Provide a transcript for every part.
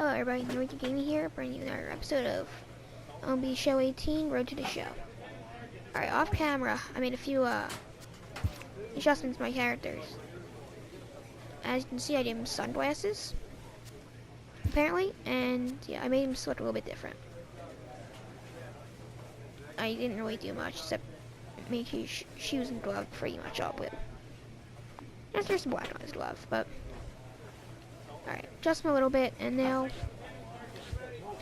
Hello everybody, North Gaming here, bringing you another episode of MLB Show 18, Road to the Show. Alright, off camera, I made a few adjustments to my characters. As you can see, I gave him sunglasses, apparently, and yeah, I made him look a little bit different. I didn't really do much, except make his shoes and glove pretty much all blue. And there's some black on his glove, but alright, adjust him a little bit, and now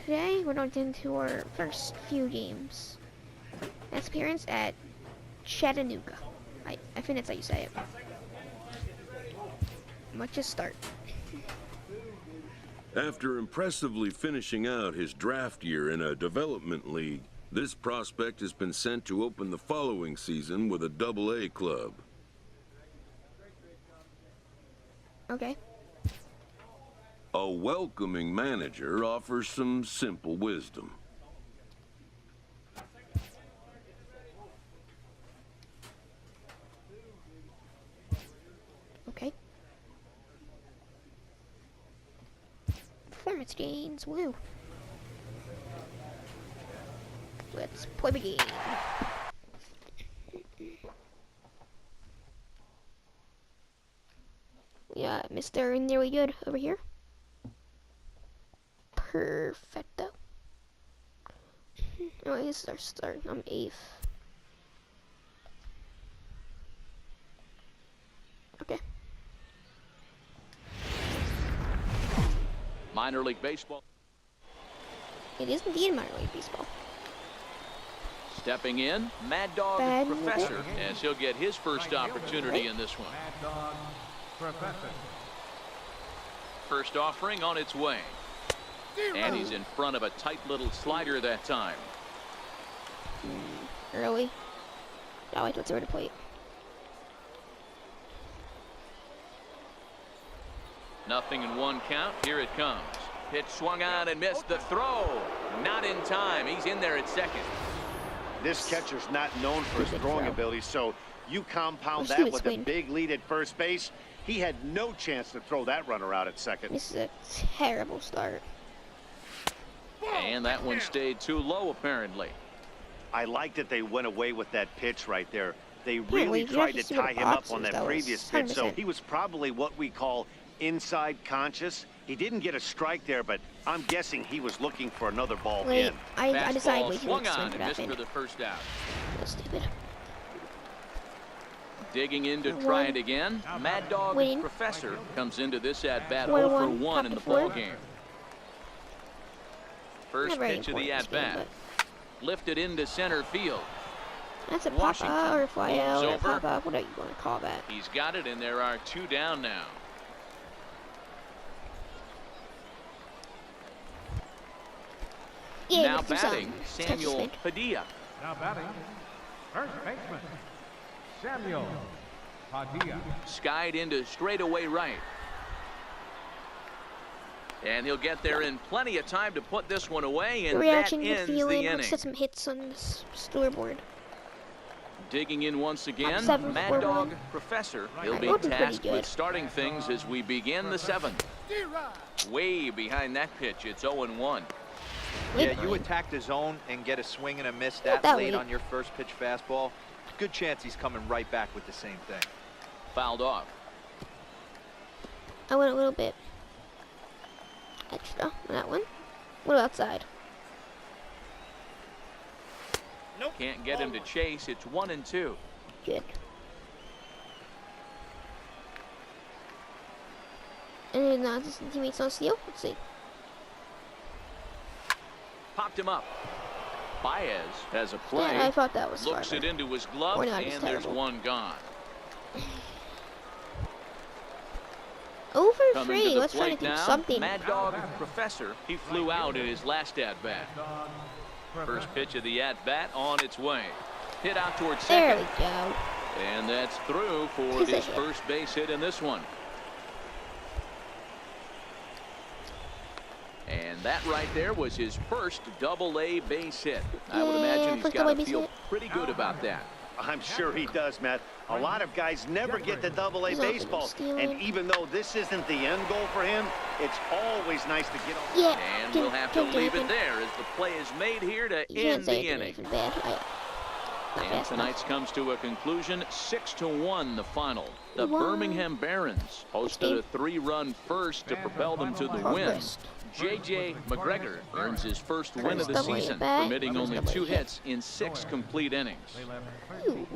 today we're going to get into our first few games. Next appearance at Chattanooga. I think that's how you say it. Let's just start. After impressively finishing out his draft year in a development league, this prospect has been sent to open the following season with a Double-A club. Okay. A welcoming manager offers some simple wisdom. Okay. Performance gains, woo. Let's play the game. Yeah, Mr. Nearly Good over here. Perfecto. Oh, this is our start. I'm 8th. Okay. Minor League Baseball. It is indeed minor league baseball. Stepping in, Mad Dog Bad Professor, as he'll get his first opportunity in this one. Mad Dog Professor. First offering on its way. And he's in front of a tight little slider that time. Early. No, wait, let's over the plate. Nothing in one count. Here it comes. Pitch swung on and missed the throw. Not in time. He's in there at second. This catcher's not known for his throwing ability, so you compound Let's do that it, with Swing. a big lead at first base. He had no chance to throw that runner out at second. This is a terrible start. And that one stayed too low, apparently. I like that they went away with that pitch right there. They Apparently, really you tried have to to see what tie him up boxes on that that was. previous pitch, so 100%. he was probably what we call inside conscious. He didn't get a strike there, but I'm guessing he was looking for another ball Wait, in. I decided Fastball way too swung much to on swing for and that missed thing. for the first out. That's stupid. Digging in to One. try it again. Mad Dog Win. Professor comes into this at-bat 1-1, 0 for 1 top in the to four. ball game. First Not very pitch of the important this game, at-bat. Lifted into center field. That's a Washington pop-up or a fly-out or a moves over. pop-up, whatever you want to call that. He's got it, and there are 2 down now. Yeah, Now let's do batting, some Samuel Texas Padilla. Now batting, first baseman, Samuel Padilla. Skied into straightaway right. And he'll get there in plenty of time to put this one away, The and that reaction, the ends the feeling, inning. let's set some hits on this scoreboard. Digging in once again, seven, Mad 4-1. Dog Professor. He'll Alright, be looking pretty tasked good. with starting things as we begin the 7th. Way behind that pitch, it's 0-1. Yeah, you attack the zone and get a swing and a miss that that late late. on your first pitch fastball. Good chance he's coming right back with the same thing. Fouled off. I went a little bit extra on that one. A little outside. Can't get him to chase. It's 1-2. Good. And then his teammates on steal. Let's see. Popped him up. Baez has a play. Yeah, I thought that was Looks farther. it into his glove, Or not, and it's there's terrible. 1 gone. Over Coming 3. to the Let's try to plate do now, something. Mad Dog Professor. He flew out in his last at-bat. Dog First pitch of the at-bat on its way. Hit out towards There second. we go. And that's through for Who's his that hit? first base hit in this one. And that right there was his first Double-A base hit. I would Yay, imagine he's first got double-A to base feel hit. pretty good about that. I'm sure he does, Matt. A lot of guys never get to Double-A He's not baseball, stealing. and even though this isn't the end goal for him, it's always nice to get on. Yeah. And we'll have to leave it there as the play is made here to You can't end say the inning. anything bad. Not And fast tonight's enough. comes to a conclusion, 6-1 the final. The Wow. Birmingham Barons hosted a 3-run first to propel them to the win. First. J.J. McGregor earns his first win of the Double A season, back. permitting only Double A 2 hit. hits in 6 complete innings. Ooh.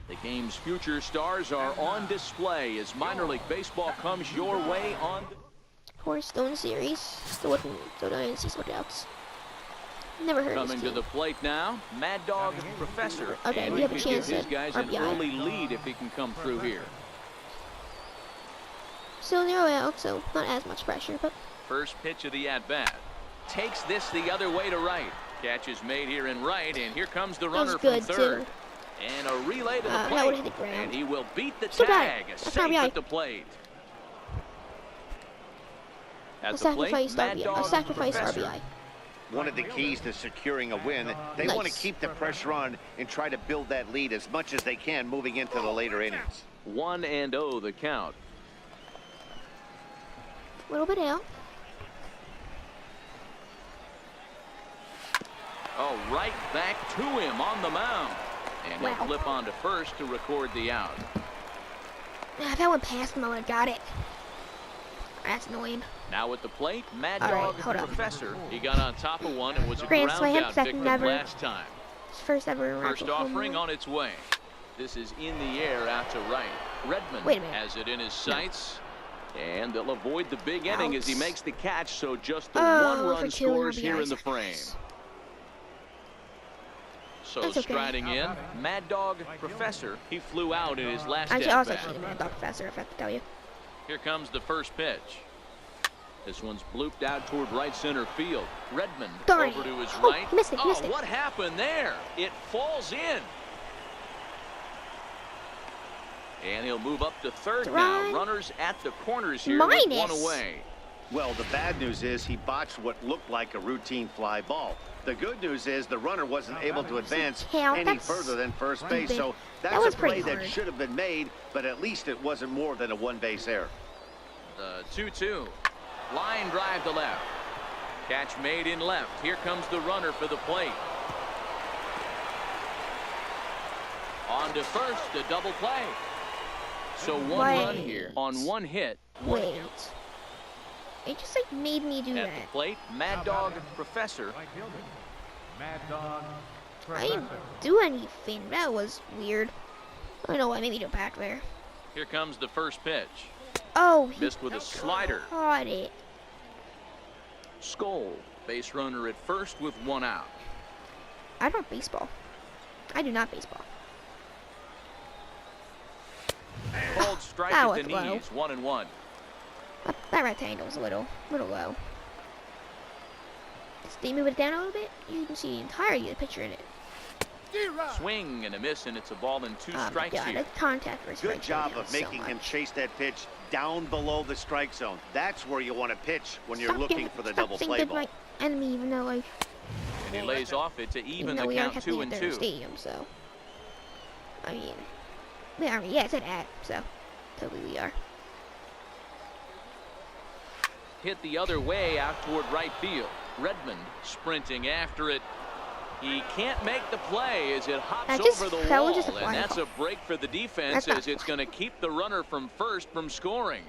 The game's future stars are on display as minor league baseball comes your way on. Horse Stone Series. Still don't see some doubts. Never heard of Coming this to team. the plate now, Mad Dog Professor. Okay, And we he have a could chance give these at guys an RBI. early lead if he can come through here. Still 0 out, so not as much pressure, but First pitch of the at-bat. Takes this the other way to right. Catch is made here in right, and here comes the that was runner good from third. too. And a relay to the That plate. would've hit the ground. And he will beat the Still got it. tag. That's Safe RBI. at the plate. At A the plate, sacrifice Mad RBI. A Dog sacrifice Professor. RBI. One of the keys to securing a win, they Nice. want to keep the pressure on and try to build that lead as much as they can moving into the later innings. 1-0 the count. A little bit out. Oh, right back to him on the mound. And he'll Wow. flip on to first to record the out. If that went past him, I would have got it. That's annoying. Now at the plate, Mad All right, Dog hold on. Professor. He got on top of one and was a Grand ground slam, out second victim ever. last time. His first ever First rifle home offering run. on its way. This is in the air out to right. Redmond Wait a minute. has it in his sights. And they'll avoid the big inning as he Ouch. makes the catch, so just the Oh, for one-run 2 scores RBIs. here in the frame. So That's okay. striding in, Mad Dog Professor. He flew out in his last Actually, I was at-bat. actually a Mad Dog Professor, if I have to tell you. Here comes the first pitch. This one's blooped out toward right center field. Redmond Darn over it. to his Oh, right. missed it, Oh, missed it. what happened there? It falls in. And he'll move up to third now. Run. Runners at the corners here Minus. with one away. Well, the bad news is he botched what looked like a routine fly ball. The good news is the runner wasn't able to advance Count, any that's further than first base. stupid. So That that's was a play pretty that hard. should have been made, but at least it wasn't more than a one-base error. The 2-2. Line drive to left. Catch made in left. Here comes the runner for the plate. On to first, a double play. So one run here on one hit. Wait. It just like made me do At the that. plate, Mad Dog Professor. Right fielder, Mad Dog I Professor. didn't do anything. That was weird. I don't know why. Maybe do back there. Here comes the first pitch. Oh, he Missed with a slider. caught it. Skoll, base runner at first with one out. I don't baseball. I do not baseball. Called strike That at was the low. knees, 1-1. That rectangle was a little low. Just they move it down a little bit, you can see the entirety of the picture in it. Swing and a miss, and it's a ball and 2 Oh my strikes God, here. the contact for a strike Good job goes of down so making him much. chase that pitch down below the strike zone. That's where you want to pitch when you're Stop looking giving- for the stop double saying play good ball. my enemy, even though And he lays off it to even the we are count technically 2 at and their 2. stadium, so I mean, yeah, it's an ad, so totally we are. Hit the other way out toward right field. Redmond sprinting after it. He can't make the play as it hops That just- over the that wall, was just a and fly that's ball. a break for the defense That's not as it's going to keep the runner from first from scoring.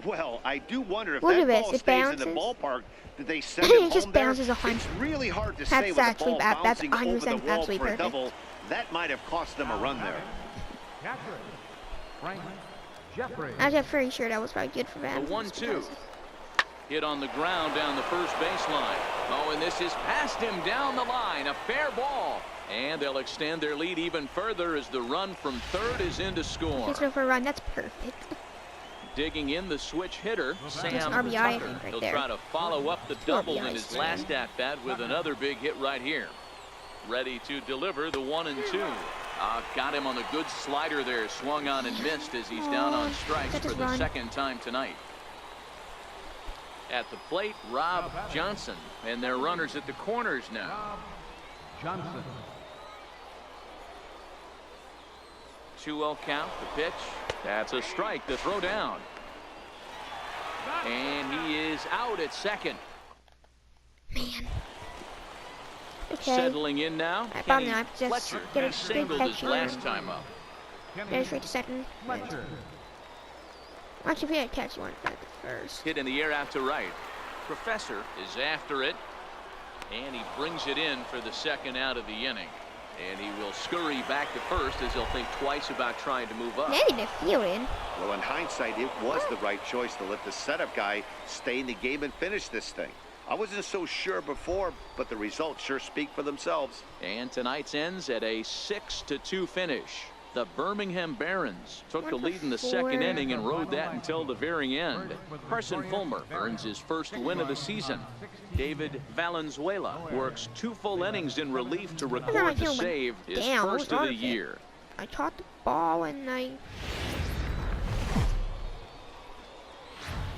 Well, I do wonder if Look that at this, ball it stays in the bounces. ballpark. Did they send It him just home there? bounces 100. It's really hard to That's say with the actually ball bad. That's bouncing over the 100% wall absolutely for a perfect. double. That might have cost them a run there. Catcher, Frank Jeffrey. I'm pretty sure that was probably good for them. The 1-2. Hit on the ground down the first baseline. Oh, and this is past him down the line. A fair ball. And they'll extend their lead even further as the run from third is in to score. He's for a run. That's perfect. Digging in the switch hitter, Sam RBI, I Tucker. think, right He'll there. try to follow up the double in RBIs his for last him. at-bat with another big hit right here. Ready to deliver the 1-2. Got him on the good slider there. Swung on and missed as he's down on strikes That for just the run. second time tonight. At the plate, Rob Johnson. And their runners at the corners now. Rob Johnson. 2-0 count, the pitch. That's a strike, the throw down. And he is out at second. Man. Okay. Settling in now. I Kenny now just Fletcher. get a He singled big his catch last here. time up. There's right to second. Fletcher. Watch if you had a catch one at the first. Hit in the air out to right. Professor is after it. And he brings it in for the second out of the inning. And he will scurry back to first as he'll think twice about trying to move up. Maybe the fielding. Well, in hindsight, it was the right choice to let the setup guy stay in the game and finish this thing. I wasn't so sure before, but the results sure speak for themselves. And tonight's ends at a 6-2 finish. The Birmingham Barons took the lead in the second inning and rode that until the very end. Carson Fulmer earns his first win of the season. David Valenzuela works 2 full innings in relief to record the save, his first of the year. I caught the ball and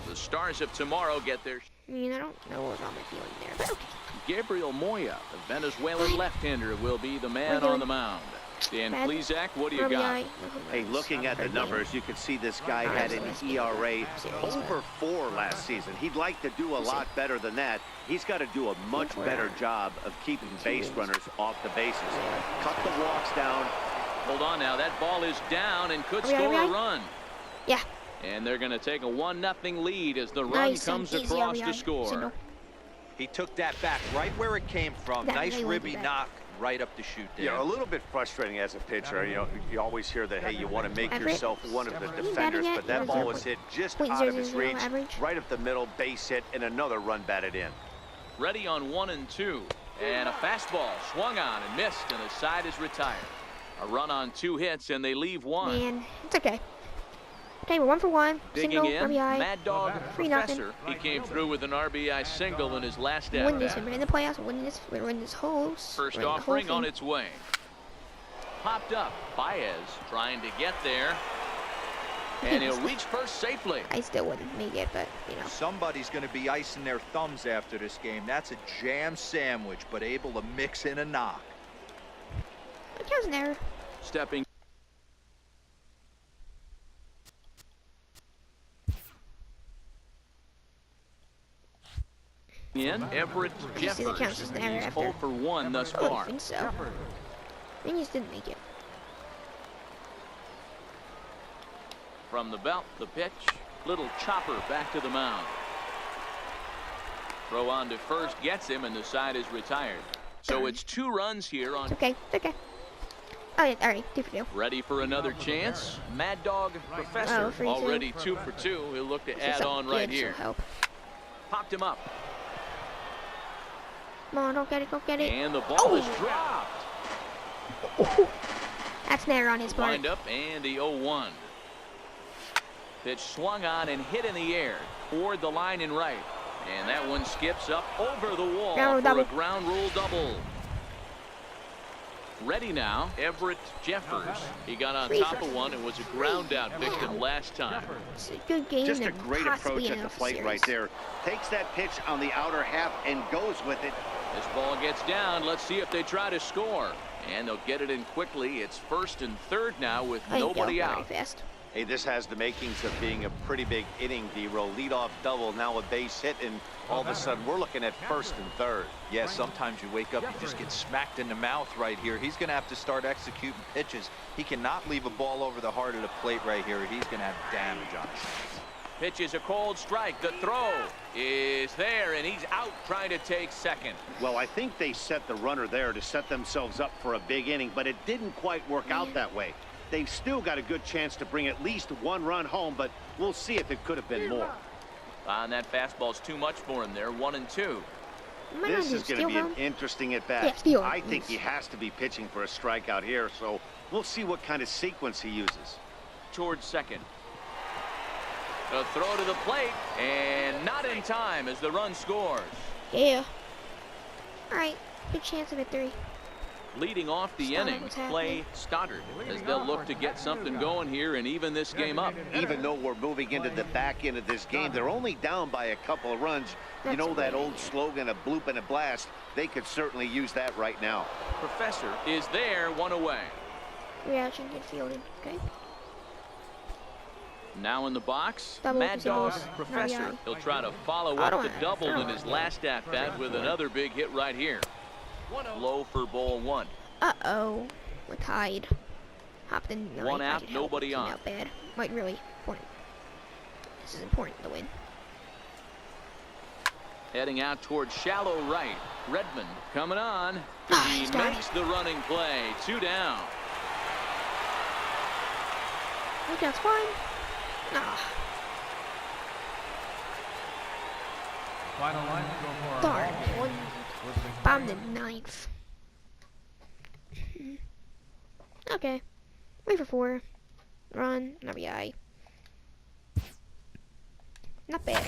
The Stars of tomorrow get their... I mean, I don't know what's on my feeling there, but okay. Gabriel Moya, the Venezuelan left-hander, will be the man on the mound. Dan Plesac, what do you got? Hey, looking at the numbers, you can see this guy had an ERA over 4 last season. He'd like to do a lot better than that. He's got to do a much better job of keeping base runners off the bases. Cut the walks down. Hold on now, that ball is down and could score a run. Yeah. And they're going to take a 1-0 lead as the run comes across to score. He took that back right where it came from. Nice ribby knock right up the chute there. Yeah, a little bit frustrating as a pitcher. You know, you always hear that, hey, you want to make yourself one of the defenders, but that ball was hit just out of his reach, right up the middle, base hit, and another run batted in. Ready on 1-2. And a fastball swung on and missed, and the side is retired. A run on 2 hits, and they leave 1. Man, it's okay. Okay, we're 1 for 1. Digging Single, in, RBI. Mad Dog 3-0. Professor. He came through with an RBI single in his last Win this. at-bat. We're in the playoffs. We're winning this whole. First offering on its way. Popped up. Baez trying to get there. And he'll reach first safely. I still wouldn't make it, but, you know. Somebody's going to be icing their thumbs after this game. That's a jam sandwich, but able to mix in a knock. It counts an error. Stepping in, Everett see the Jeffers. counts as an error He's after. 0 for 1 thus Oh, I far. think so. I just didn't make it. From the belt, the pitch. Little chopper back to the mound. Throw on to first gets him, and the side is retired. So it's 2 runs here on. It's okay. It's okay. Oh, yeah, all right. 2 for 2. Ready for another chance. Mad Dog Professor freezing. already 2 for 2. He'll look to add on right here. Help. Popped him up. Come on, don't get it. Don't get it. And the ball is dropped. That's an error on his part. Wind up and the 0-1. Pitch swung on and hit in the air toward the line and right. And that one skips up over the wall for a ground rule double. Ready now, Everett Jeffers. He got on top of one and was a ground out victim last time. It's a good game. Just a great approach at the plate right there. Takes that pitch on the outer half and goes with it. This ball gets down. Let's see if they try to score. And they'll get it in quickly. It's 1st and 3rd now with nobody out. Fast. Hey, this has the makings of being a pretty big inning, D-Roll. Leadoff double, now a base hit, and all of a sudden we're looking at 1st and 3rd. Yeah, sometimes you wake up, you just get smacked in the mouth right here. He's going to have to start executing pitches. He cannot leave a ball over the heart of the plate right here. He's going to have damage on his hands. Pitch is a cold strike. The throw is there, and he's out trying to take second. Well, I think they set the runner there to set themselves up for a big inning, but it didn't quite work out that way. They've still got a good chance to bring at least 1 run home, but we'll see if it could have been more. And that fastball's too much for him there. 1-2. This is going to be an interesting at-bat. Yeah, I think he has to be pitching for a strikeout here, so we'll see what kind of sequence he uses. Towards second. A throw to the plate, and not in time as the run scores. Yeah. All right. Good chance of victory. Leading off the Stoddard inning, was happy. play Stoddard, as they'll look to get something going here and even this game up. Even though we're moving into the back end of this game, they're only down by a couple of runs. You That's know a that great old idea. slogan, a bloop and a blast? They could certainly use that right now. Professor is there, one away. Reaction, good fielding. Okay. Now in the box, Double Mad Dog singles. Professor. RBI. He'll try to follow I up don't the want- double I don't in his want- last at-bat with another big hit right here. Low for ball one. Uh-oh. We're tied. Hopped in. One I out, did help. nobody Came on. out bad. Might really important. This is important to win. Heading out towards shallow right. Redmond coming on. Ah, He he's got makes it. the running play. 2 down. Look, that's fine. Ah, Final line to go for darn. One. Bombed in ninth. Okay. 3 for 4. Run. An RBI. Not bad.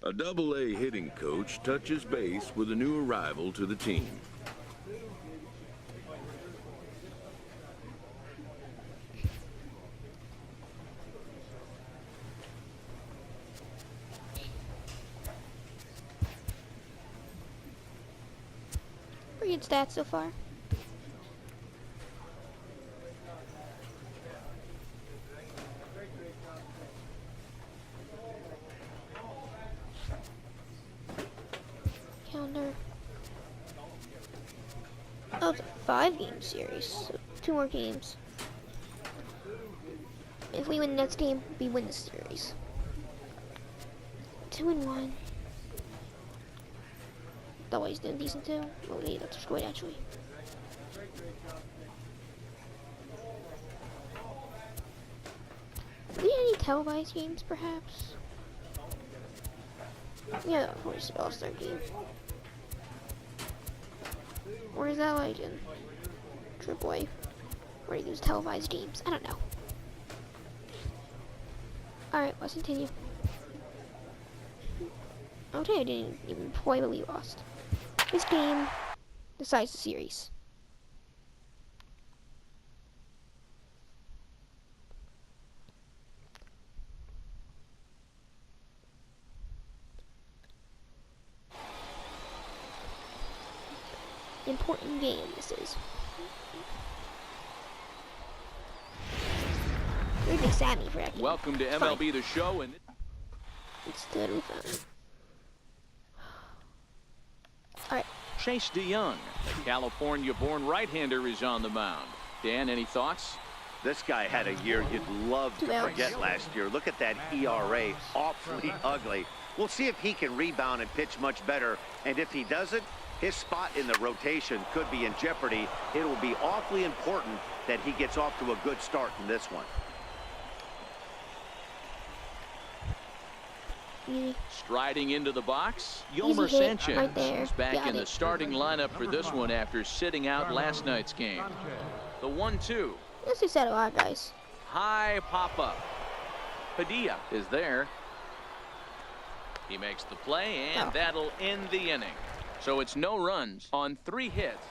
A Double-A hitting coach touches base with a new arrival to the team. Pretty good stats so far. Calendar. Oh, it's a 5-game series. So 2 more games. If we win the next game, we win the series. 2-1. Double A's doing decent too. Oh, yeah, that's good actually. Are there any televised games, perhaps? Yeah, of course, the All-Star game. Or is that like in AAA, where you use televised games? I don't know. Alright, let's continue. Okay, I didn't even play, but we lost. This game decides the series. Important game this is. We're big savvy for that game. Welcome to It's fine. MLB The Show. And It's totally fine. Alright. Chase DeYoung, the California-born right-hander, is on the mound. Dan, any thoughts? This guy had a year you'd love to 2 outs. forget last year. Look at that ERA, awfully ugly. We'll see if he can rebound and pitch much better. And if he doesn't, his spot in the rotation could be in jeopardy. It will be awfully important that he gets off to a good start in this one. Easy. Striding into the box, Easy Yolmer hit Sanchez right there. is back Got in the it. starting lineup for this one after sitting out last night's game. The 1-2. Yes, we said a lot, guys. High pop-up. Padilla is there. He makes the play, and Oh. that'll end the inning. So it's no runs on 3 hits.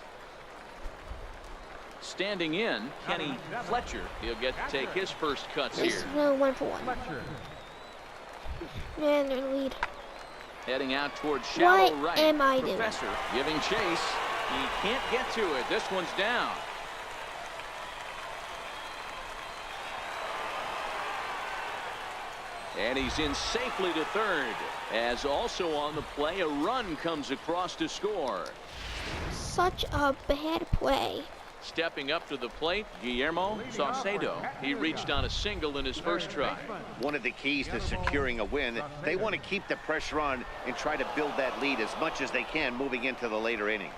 Standing in, Kenny Fletcher. He'll get to take his first cuts This is here. no 1 for 1. Fletcher. Man, they're in the lead. Heading out towards shallow What right. am I doing? Professor giving chase. He can't get to it. This one's down. And he's in safely to third. As also on the play, a run comes across to score. Such a bad play. Stepping up to the plate, Guillermo Saucedo. He reached on a single in his first try. One of the keys to securing a win, they want to keep the pressure on and try to build that lead as much as they can moving into the later innings.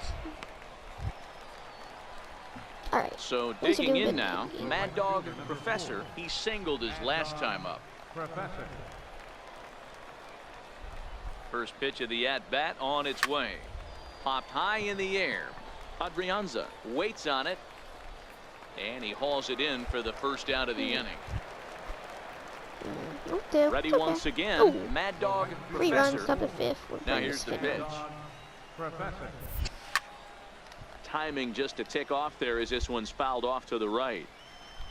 Alright. So At least they're digging doing in good. now, Mad Dog Professor. He singled his last time up. Professor. First pitch of the at-bat on its way. Popped high in the air. Adrianza waits on it. And he hauls it in for the first out of the inning. Okay. Ready Okay. once again, Oh. Mad Dog 3 runs, Professor. top of 5th. Now here's the pitch. Professor. Timing just a tick off there as this one's fouled off to the right.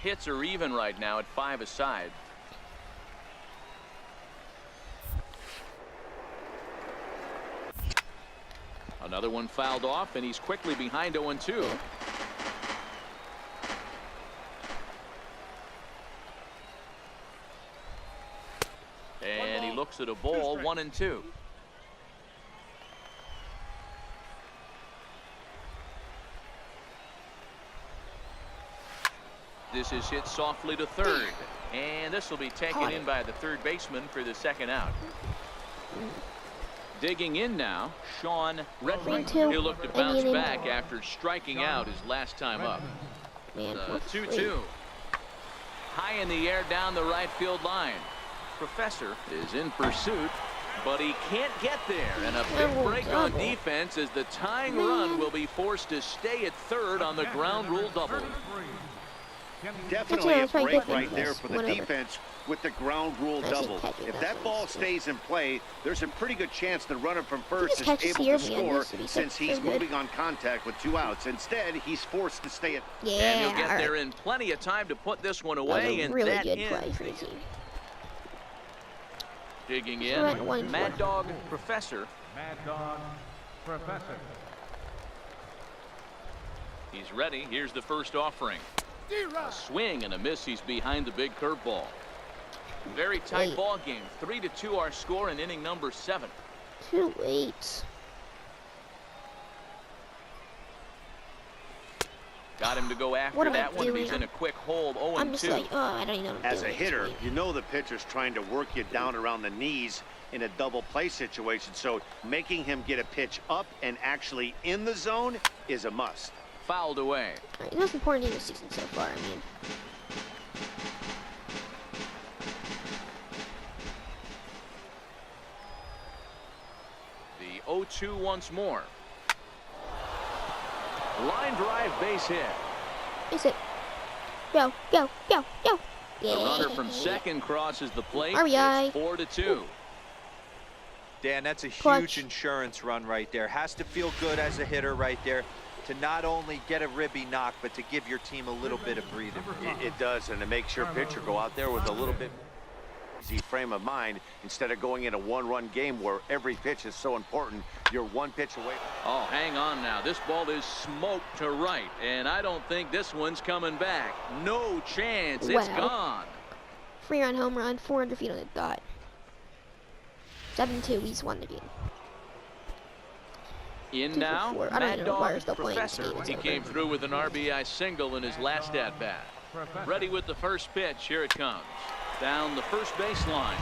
Hits are even right now at 5 aside. Another one fouled off, and he's quickly behind 0-2. And he looks at a ball, 1-2. This is hit softly to third, and this will be taken in by the third baseman for the second out. Digging in now, Sean Redmond. He'll look to bounce back after striking out his last time up. Man, 2-2. High in the air down the right field line. Professor is in pursuit, but he can't get there. And a big break on defense as the tying run will be forced to stay at third on the ground rule double. Definitely a break right there for the defense with the ground rule double. If that ball stays in play, there's a pretty good chance the runner from first is able to score since he's moving on contact with 2 outs. Instead, he's forced to stay at. Yeah, and he'll get there in plenty of time to put this one away. And really that good in. play for the team. Digging in, Mad Dog Professor. Mad Dog Professor. He's ready. Here's the first offering. A swing and a miss. He's behind the big curveball. Very tight ball game. 3-2 our score in inning number 7. 2-8. Got him to go after that one. He's in a quick hold. 0-2. I'm just like, oh, I don't even know what I'm As doing a hitter, you know the pitcher's trying to work you down around the knees in a double play situation. So making him get a pitch up and actually in the zone is a must. Fouled away. Right, the most important in the season so far, I mean. The 0-2 once more. Line drive base hit. Is it? Go, go, go, go. Yeah. The runner from second crosses the plate. RBI. It's 4-2. Dan, that's a huge Clutch. insurance run right there. Has to feel good as a hitter right there to not only get a ribby knock, but to give your team a little bit of breathing. It does, and it makes your pitcher go out there with a little bit easy frame of mind instead of going in a one-run game where every pitch is so important. You're one pitch away. Oh, hang on now. This ball is smoked to right, and I don't think this one's coming back. No chance. It's gone. 3-run home run, 400 feet on the dot. 7-2. He's won the game. In now, Mad Dog Professor. He came over. through with an RBI single in his last at-bat. Ready with the first pitch. Here it comes. Down the first baseline.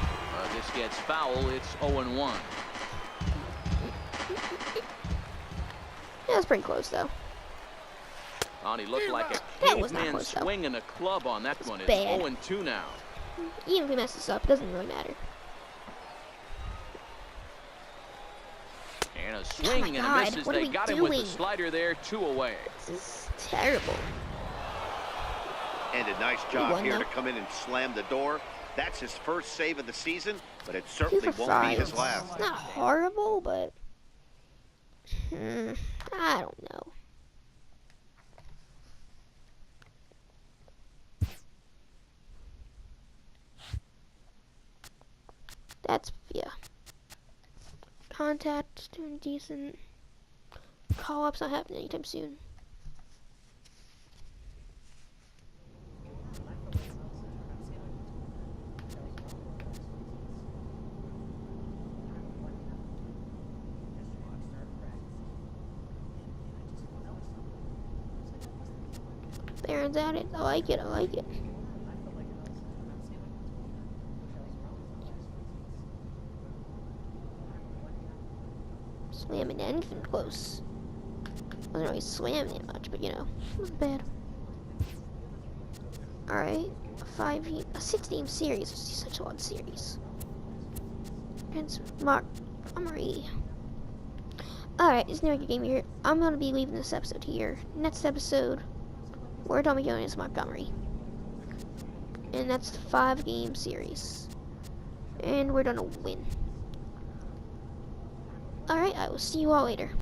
This gets foul. It's 0-1. Yeah, that's pretty close, though. Oh, he looked like a That was not caveman close, though. swinging a club on that one. It's bad. 0-2 now. Even if he messes up, it doesn't really matter. And a swing and a miss as they got him with the slider there. 2 away. This is terrible. And a nice job here to come in and slam the door. That's his first save of the season, but it certainly won't be his last. It's not horrible, but I don't know. That's, yeah. Contact, doing decent. Call-ups not happening anytime soon. Barron's at it. I like it. I like it. Slamming that anything close. Wasn't really slamming it much, but you know, wasn't bad. Alright, a 6-game series. It's such a long series. Against Montgomery. Alright, it's another game here. I'm gonna be leaving this episode here. Next episode, we're done with against Montgomery. And that's the 5-game series. And we're gonna win. Alright, I will see you all later.